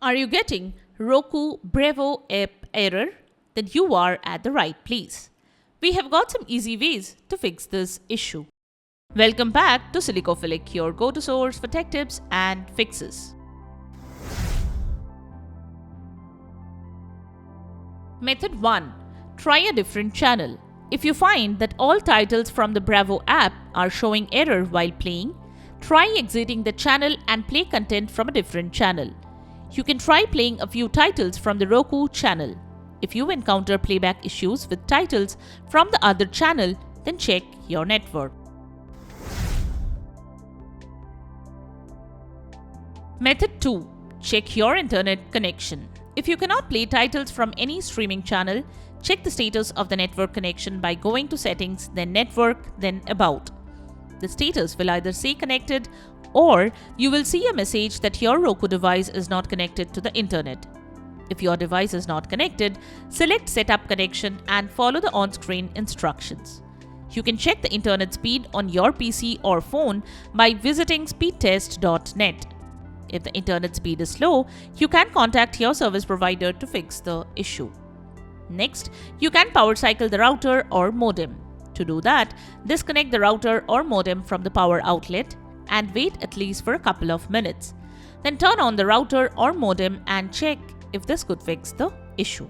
Are you getting Roku Bravo app error? Then you are at the right place. We have got some easy ways to fix this issue. Welcome back to Silicophilic, your go-to source for tech tips and fixes. Method 1. Try a different channel. If you find that all titles from the Bravo app are showing error while playing, try exiting the channel and play content from a different channel. You can try playing a few titles from the Roku channel. If you encounter playback issues with titles from the other channel, then check your network. Method 2. Check your internet connection. If you cannot play titles from any streaming channel, check the status of the network connection by going to Settings, then Network, then About. The status will either say connected or you will see a message that your Roku device is not connected to the internet. If your device is not connected, select Setup Connection and follow the on-screen instructions. You can check the internet speed on your PC or phone by visiting speedtest.net. If the internet speed is slow, you can contact your service provider to fix the issue. Next, you can power cycle the router or modem. To do that, disconnect the router or modem from the power outlet and wait at least for a couple of minutes. Then turn on the router or modem and check if this could fix the issue.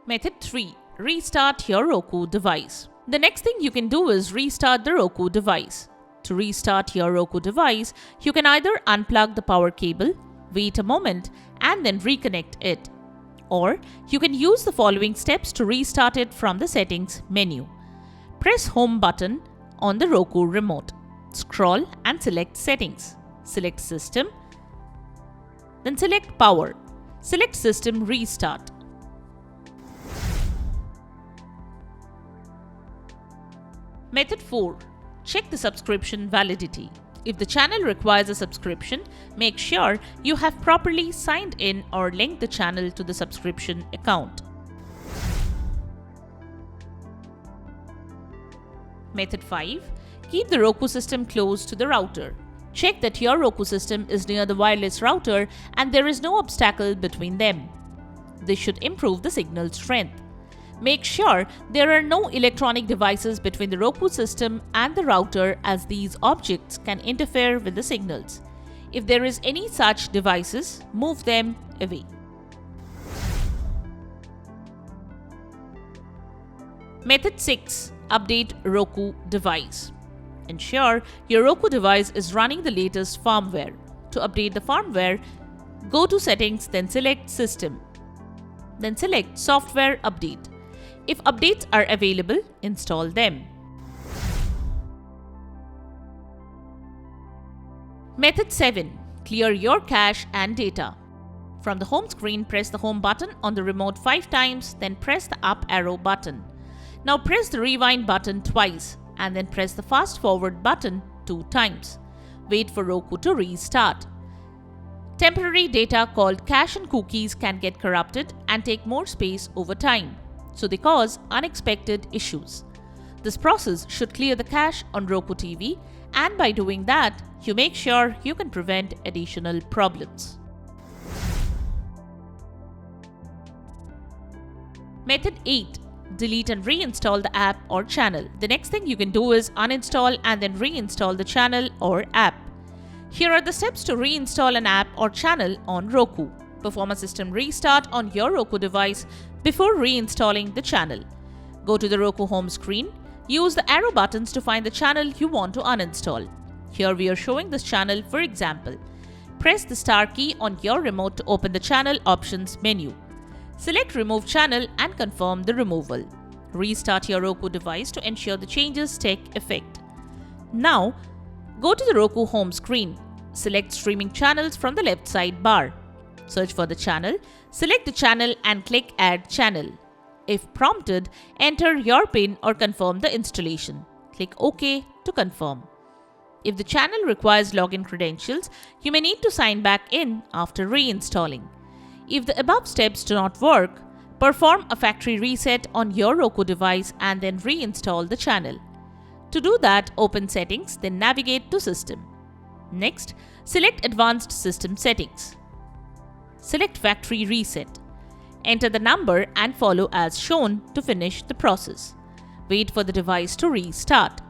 Method 3. Restart your Roku device. The next thing you can do is restart the Roku device. To restart your Roku device, you can either unplug the power cable, wait a moment, and then reconnect it. Or you can use the following steps to restart it from the settings menu. Press Home button on the Roku remote. Scroll and select Settings. Select System. Then select Power. Select System Restart. Method 4. Check the subscription validity. If the channel requires a subscription, make sure you have properly signed in or linked the channel to the subscription account. Method 5. Keep the Roku system close to the router. Check that your Roku system is near the wireless router and there is no obstacle between them. This should improve the signal strength. Make sure there are no electronic devices between the Roku system and the router, as these objects can interfere with the signals. If there is any such devices, move them away. Method 6. Update Roku device. Ensure your Roku device is running the latest firmware. To update the firmware, go to Settings, then select System. Then select Software Update. If updates are available, install them. Method 7. Clear your cache and data. From the home screen, press the Home button on the remote 5 times, then press the Up arrow button. Now press the Rewind button twice, and then press the Fast Forward button 2 times. Wait for Roku to restart. Temporary data called cache and cookies can get corrupted and take more space over time, so they cause unexpected issues. This process should clear the cache on Roku TV, and by doing that, you make sure you can prevent additional problems. Method 8. Delete and reinstall the app or channel. The next thing you can do is uninstall and then reinstall the channel or app. Here are the steps to reinstall an app or channel on Roku. Perform a system restart on your Roku device before reinstalling the channel. Go to the Roku home screen. Use the arrow buttons to find the channel you want to uninstall. Here we are showing this channel for example. Press the star key on your remote to open the channel options menu. Select Remove Channel and confirm the removal. Restart your Roku device to ensure the changes take effect. Now, go to the Roku home screen. Select Streaming Channels from the left side bar. Search for the channel, select the channel and click Add Channel. If prompted, enter your PIN or confirm the installation. Click OK to confirm. If the channel requires login credentials, you may need to sign back in after reinstalling. If the above steps do not work, perform a factory reset on your Roku device and then reinstall the channel. To do that, open Settings, then navigate to System. Next, select Advanced System Settings. Select Factory Reset. Enter the number and follow as shown to finish the process. Wait for the device to restart.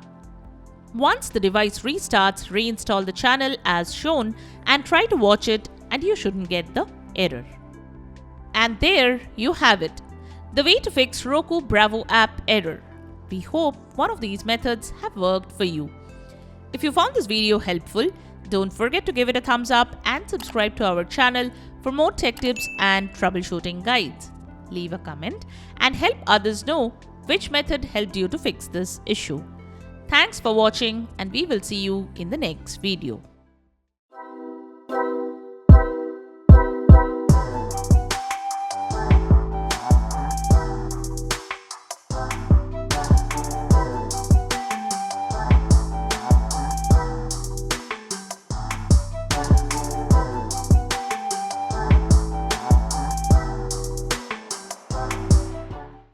Once the device restarts, reinstall the channel as shown and try to watch it, and you shouldn't get the error. And there you have it, the way to fix Roku Bravo app error. We hope one of these methods have worked for you. If you found this video helpful, don't forget to give it a thumbs up and subscribe to our channel for more tech tips and troubleshooting guides. Leave a comment and help others know which method helped you to fix this issue. Thanks for watching, and we will see you in the next video.